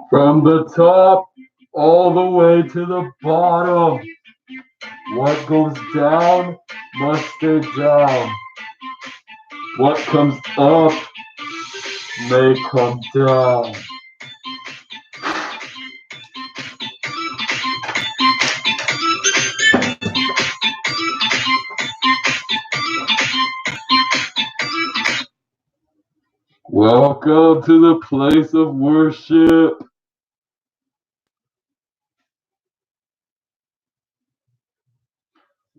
From the top all the way to the bottom, what goes down must stay down. What comes up may come down. Welcome to the place of worship.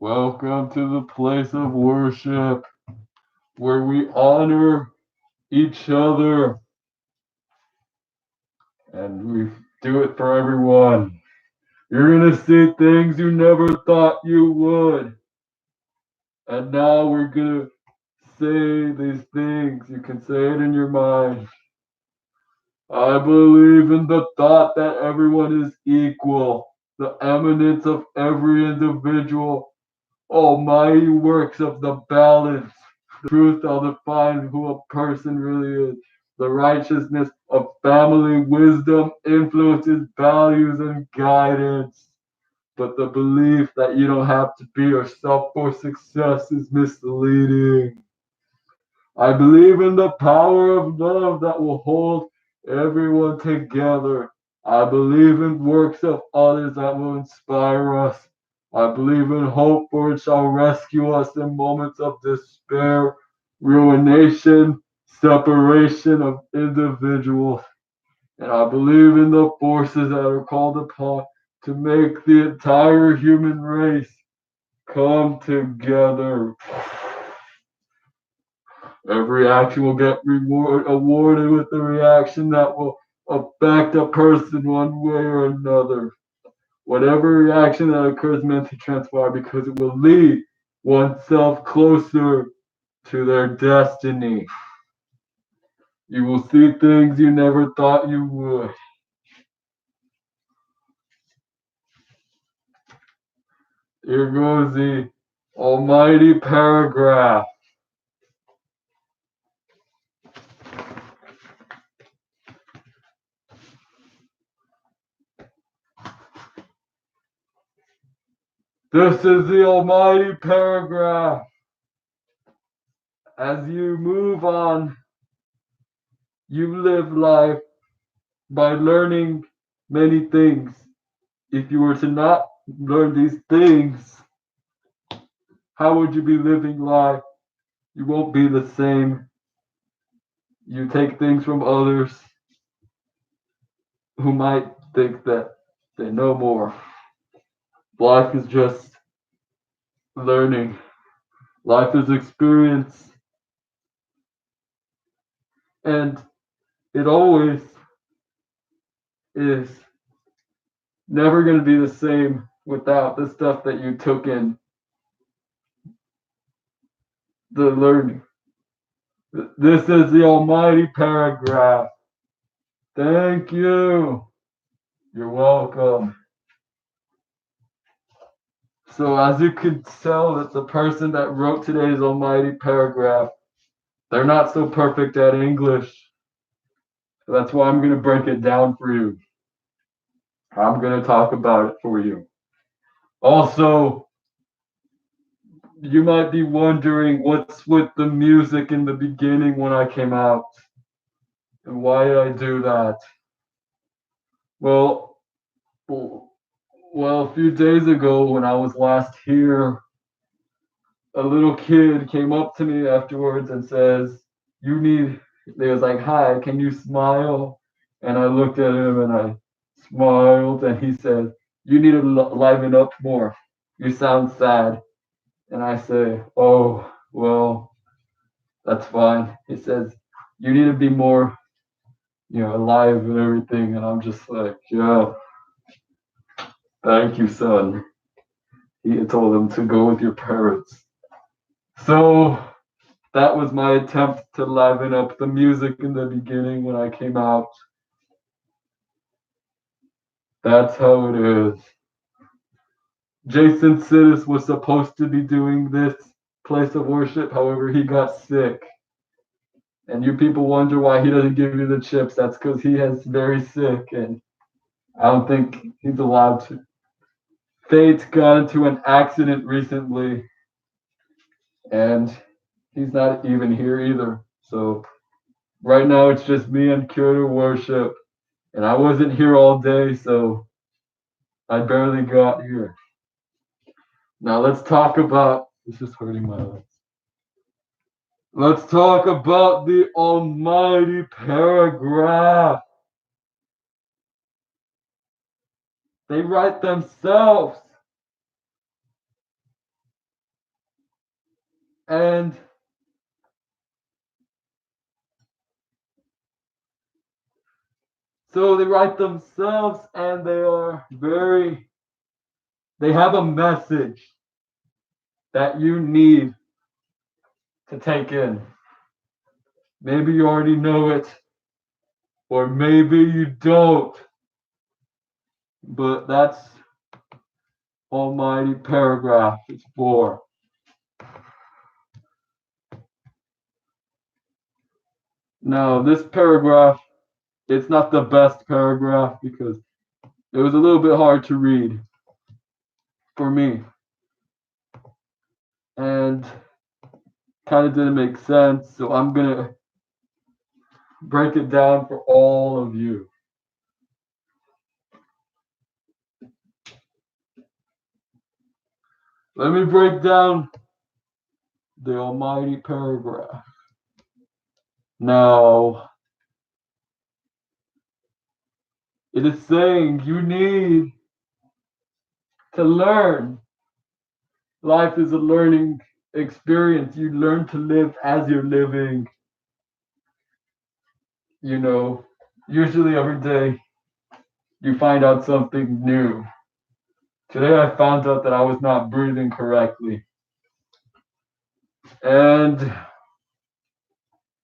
Welcome to the place of worship where we honor each other and we do it for everyone. You're going to see things you never thought you would. And now we're going to say these things. You can say it in your mind. I believe in the thought that everyone is equal, the eminence of every individual, almighty works of the balance. The truth I'll define who a person really is. The righteousness of family wisdom influences values and guidance. But the belief that you don't have to be yourself for success is misleading. I believe in the power of love that will hold everyone together. I believe in works of others that will inspire us. I believe in hope, for it shall rescue us in moments of despair, ruination, separation of individuals. And I believe in the forces that are called upon to make the entire human race come together. Every action will get awarded with a reaction that will affect a person one way or another. Whatever reaction that occurs meant to transpire because it will lead oneself closer to their destiny. You will see things you never thought you would. Here goes the almighty paragraph. This is the almighty paragraph. As you move on, you live life by learning many things. If you were to not learn these things, how would you be living life? You won't be the same. You take things from others who might think that they know more. Life is just learning. Life is experience. And it always is never going to be the same without the stuff that you took in, the learning. This is the almighty paragraph. Thank you. You're welcome. So as you can tell that the person that wrote today's almighty paragraph, they're not so perfect at English. So that's why I'm going to break it down for you. I'm going to talk about it for you. Also, you might be wondering what's with the music in the beginning when I came out. And why did I do that? Well, a few days ago when I was last here, a little kid came up to me afterwards and says, "You need," they was like, "Hi, can you smile?" And I looked at him and I smiled and he said, "You need to liven up more. You sound sad." And I say, "Oh, well, that's fine." He says, "You need to be more, alive and everything." And I'm just like, "Yeah, thank you, son." He told him to go with your parents. So that was my attempt to liven up the music in the beginning when I came out. That's how it is. Jason Cittious was supposed to be doing this place of worship, however, he got sick. And you people wonder why he doesn't give you the chips. That's because he is very sick, and I don't think he's allowed to. Faith got into an accident recently, and he's not even here either. So right now it's just me and Querter Worship, and I wasn't here all day, so I barely got here. Now let's talk about. This is hurting my legs. Let's talk about the almighty paragraph. They write themselves. And so they write themselves and they have a message that you need to take in. Maybe you already know it, or maybe you don't. But that's almighty paragraph. It's for. Now, this paragraph, it's not the best paragraph because it was a little bit hard to read for me. And kind of didn't make sense. So I'm going to break it down for all of you. Let me break down the almighty paragraph. Now, it is saying you need to learn. Life is a learning experience. You learn to live as you're living. Usually every day you find out something new. Today I found out that I was not breathing correctly. And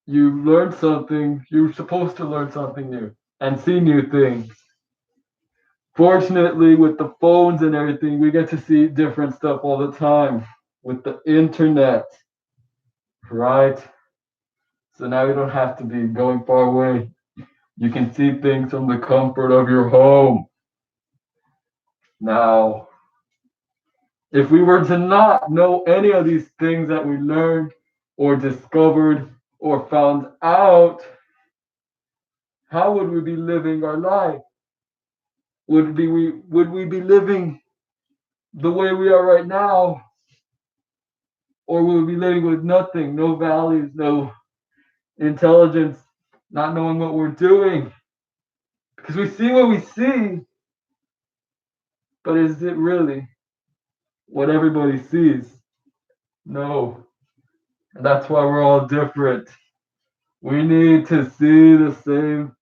you learn something, you're supposed to learn something new and see new things. Fortunately, with the phones and everything, we get to see different stuff all the time with the internet, right? So now you don't have to be going far away. You can see things from the comfort of your home. Now, if we were to not know any of these things that we learned or discovered or found out, how would we be living our life? Would we be living the way we are right now? Or would we be living with nothing, no values, no intelligence, not knowing what we're doing? Because we see what we see, but is it really what everybody sees? No. And that's why we're all different. We need to see the same.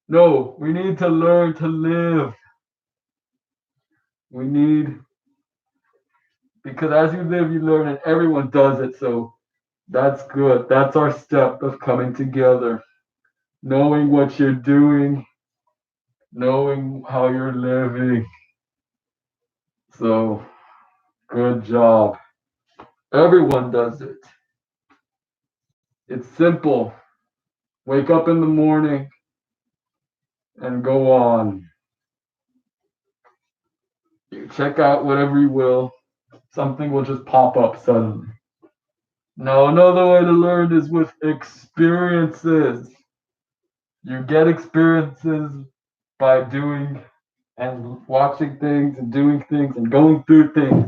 No, we need to learn to live. We need, because as you live, you learn, and everyone does it. So that's good. That's our step of coming together. Knowing what you're doing, knowing how you're living. So good job. Everyone does it. It's simple. Wake up in the morning and go on. You check out whatever you will. Something will just pop up suddenly. Now, another way to learn is with experiences. You get experiences by doing and watching things and doing things and going through things.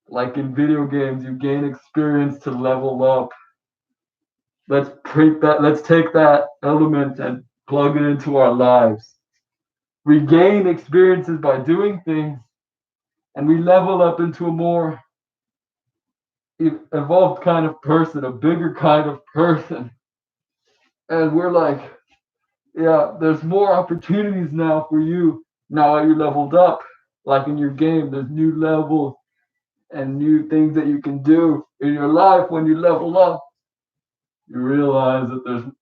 Like in video games, you gain experience to level up. Let's take that element and plug it into our lives. We gain experiences by doing things, and we level up into a more evolved kind of person, a bigger kind of person. And we're like, yeah, there's more opportunities now for you now that you leveled up. Like in your game, there's new levels and new things that you can do in your life when you level up. You realize that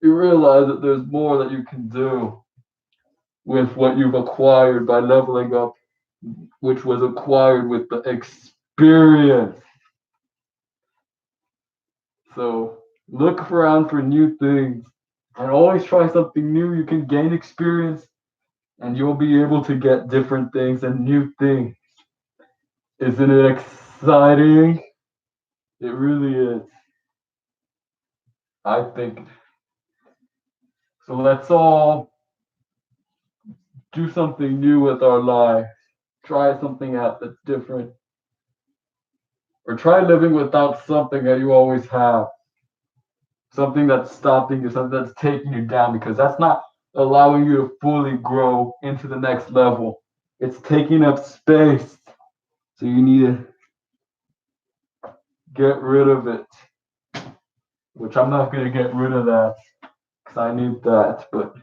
you realize that there's more that you can do with what you've acquired by leveling up, which was acquired with the experience. So look around for new things and always try something new. You can gain experience and you'll be able to get different things and new things. Isn't it exciting? It really is. I think. So let's all do something new with our life. Try something out that's different. Or try living without something that you always have. Something that's stopping you, something that's taking you down, because that's not allowing you to fully grow into the next level. It's taking up space. So you need to get rid of it. Which I'm not going to get rid of that because I need that. But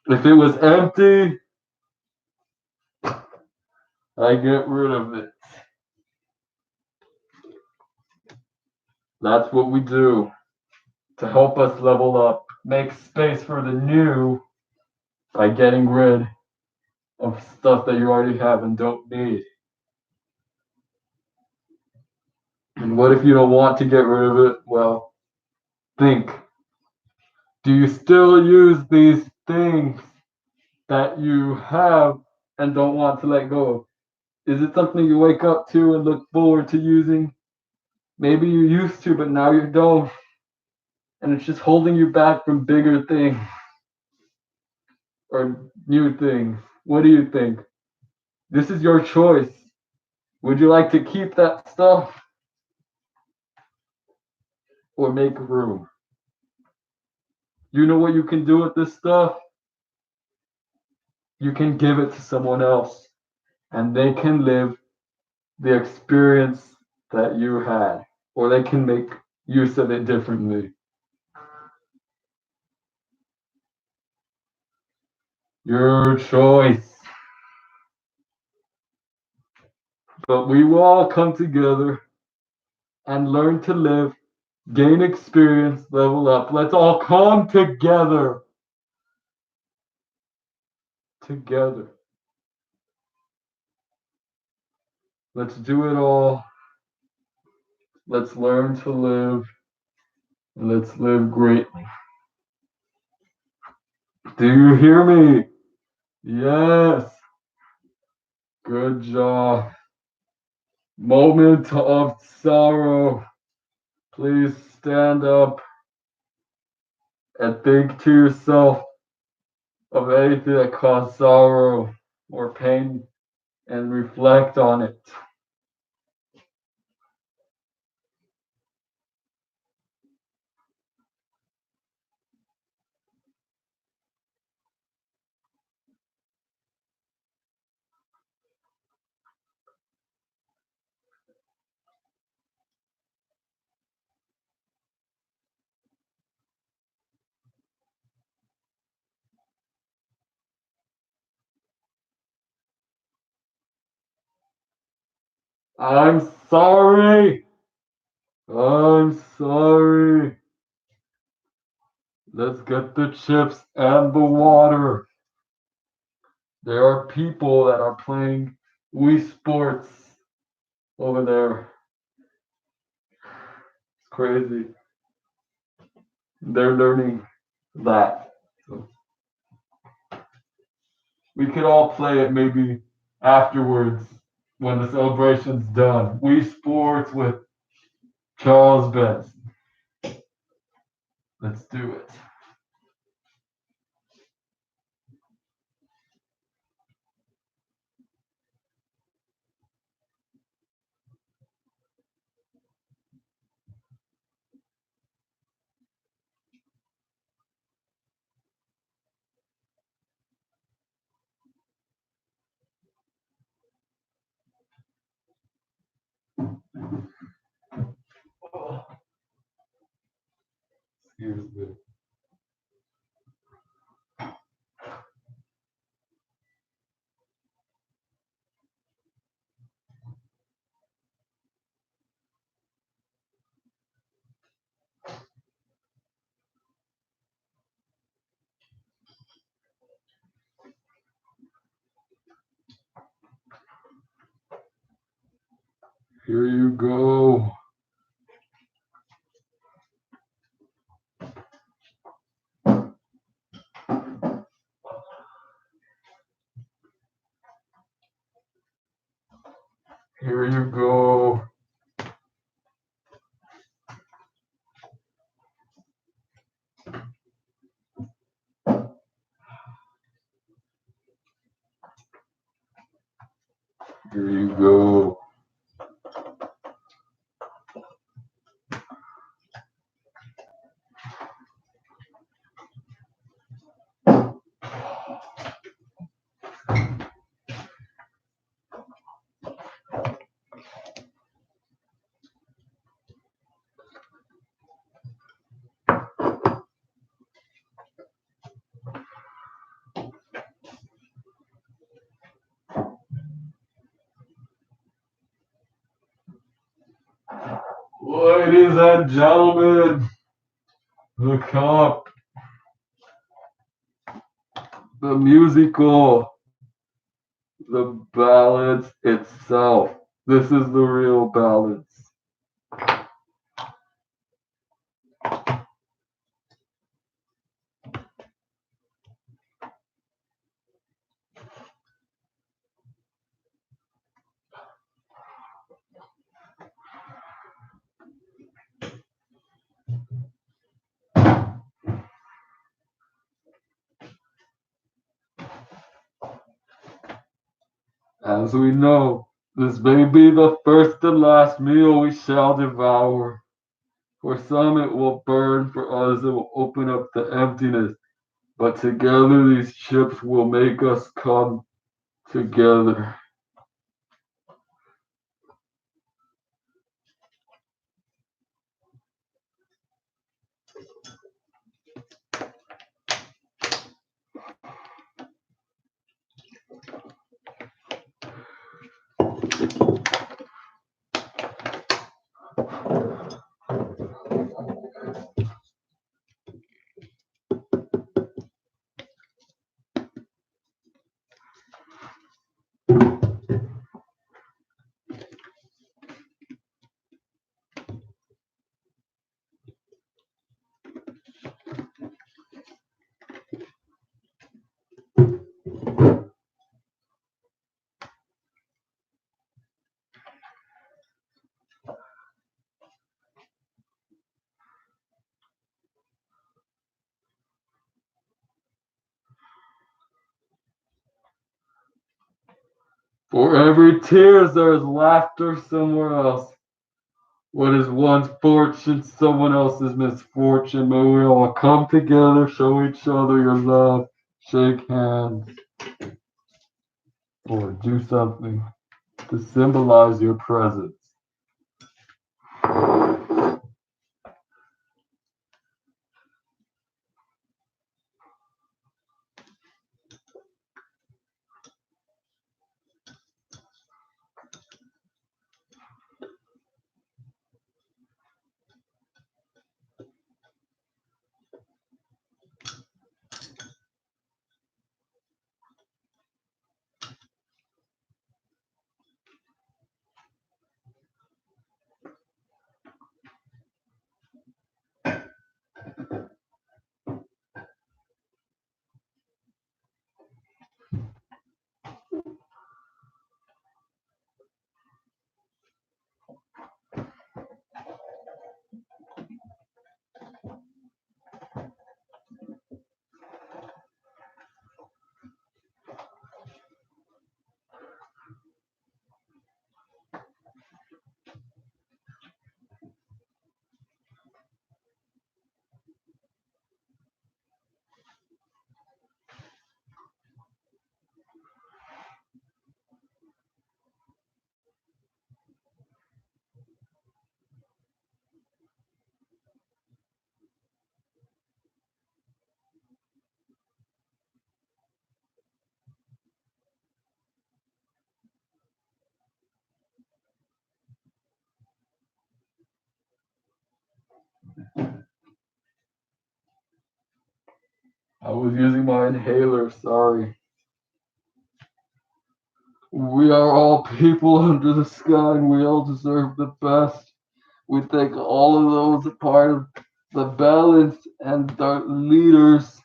if it was empty, I get rid of it. That's what we do to help us level up. Make space for the new by getting rid of stuff that you already have and don't need. And what if you don't want to get rid of it? Well, think. Do you still use these things that you have and don't want to let go of? Is it something you wake up to and look forward to using? Maybe you used to, but now you don't. And it's just holding you back from bigger things or new things. What do you think? This is your choice. Would you like to keep that stuff or make room? You know what you can do with this stuff? You can give it to someone else and they can live the experience that you had, or they can make use of it differently. Your choice. But we will all come together and learn to live, gain experience, level up. Let's all come together. Together. Let's do it all. Let's learn to live. And let's live greatly. Do you hear me? Yes. Good job. Moment of sorrow. Please stand up and think to yourself of anything that caused sorrow or pain and reflect on it. I'm sorry. I'm sorry. Let's get the chips and the water. There are people that are playing Wii Sports over there. It's crazy. They're learning that. So we could all play it maybe afterwards when the celebration's done. Wii Sports with Charles Benson. Let's do it. Excuse me. Here you go. Here you go. Here you go. Ladies and gentlemen, the cup, the musical, the ballads itself. This is the real ballads. As we know, this may be the first and last meal we shall devour. For some it will burn, for others it will open up the emptiness. But together these chips will make us come together. For every tears there is laughter somewhere else. What is one's fortune, someone else's misfortune. May we all come together, show each other your love, shake hands, or do something to symbolize your presence. I was using my inhaler, sorry. We are all people under the sky and we all deserve the best. We thank all of those part of the balance and the leaders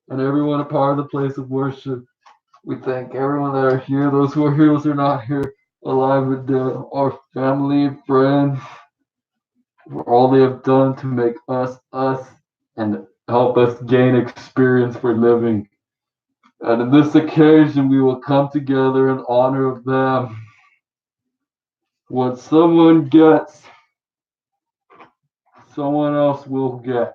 and everyone a part of the place of worship. We thank everyone that are here, those who are here, those who are not here, alive and dead, our family and friends, for all they have done to make us us and help us gain experience for living. And on this occasion, we will come together in honor of them. What someone gets, someone else will get.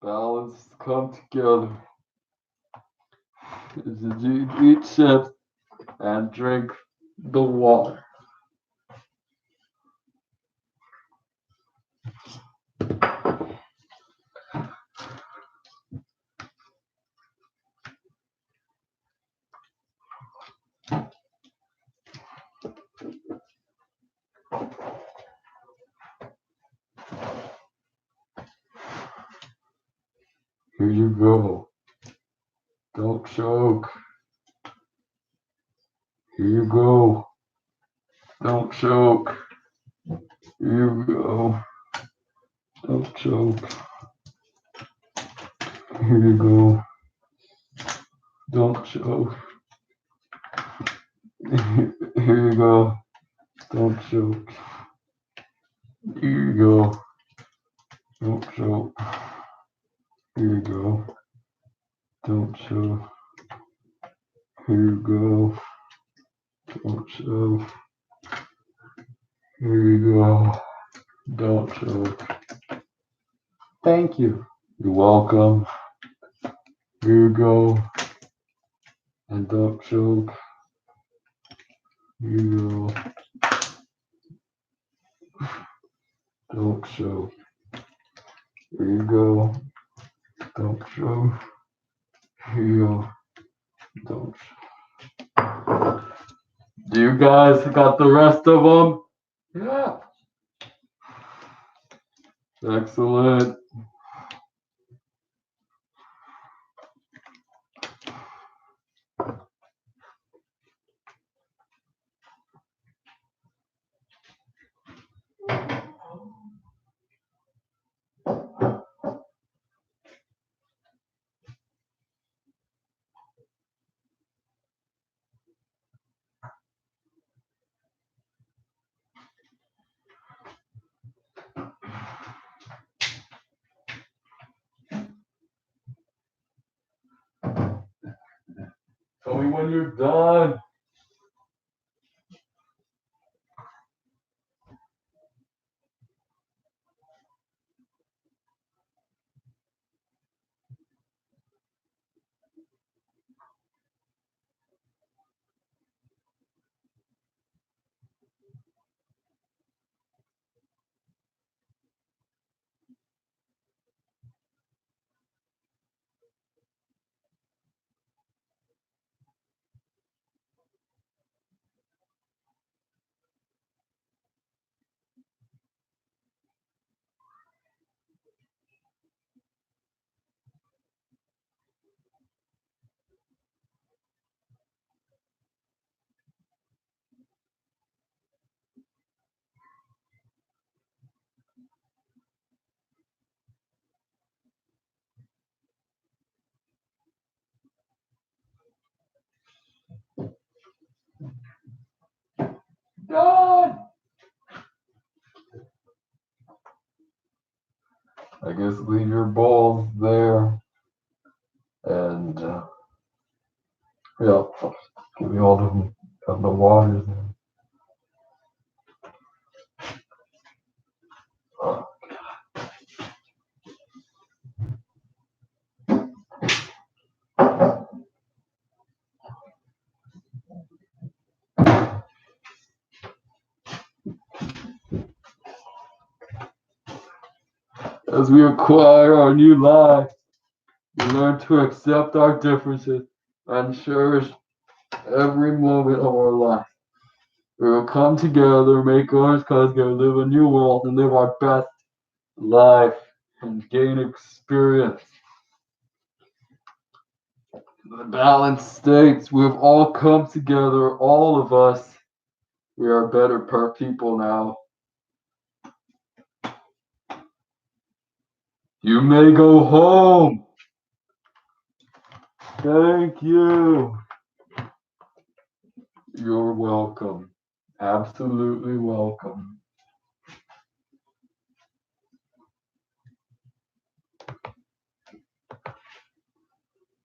Balance come together. As you eat chips and drink the water. Here you go. Don't choke. Here you go. Don't choke. Here you go. Don't choke. Here you go. Don't choke. Here you go. Don't choke. Here you go. Don't choke. Here you go. Don't choke. Here you go. Don't choke. Here you go. Don't choke. Thank you. You're welcome. Here you go. And don't choke. Here you go. Don't choke. Here you go. Don't choke. Here you go. Don't choke. Do you guys got the rest of them? Yeah. Excellent. Tell me when you're done. Done. I guess leave your balls there. And yeah, give me all the water there. As we acquire our new lives, we learn to accept our differences and cherish every moment of our life. We will come together, make ours cause we live a new world and live our best life and gain experience. The balanced states, we have all come together, all of us. We are better per people now. You may go home. Thank you. You're welcome. Absolutely welcome.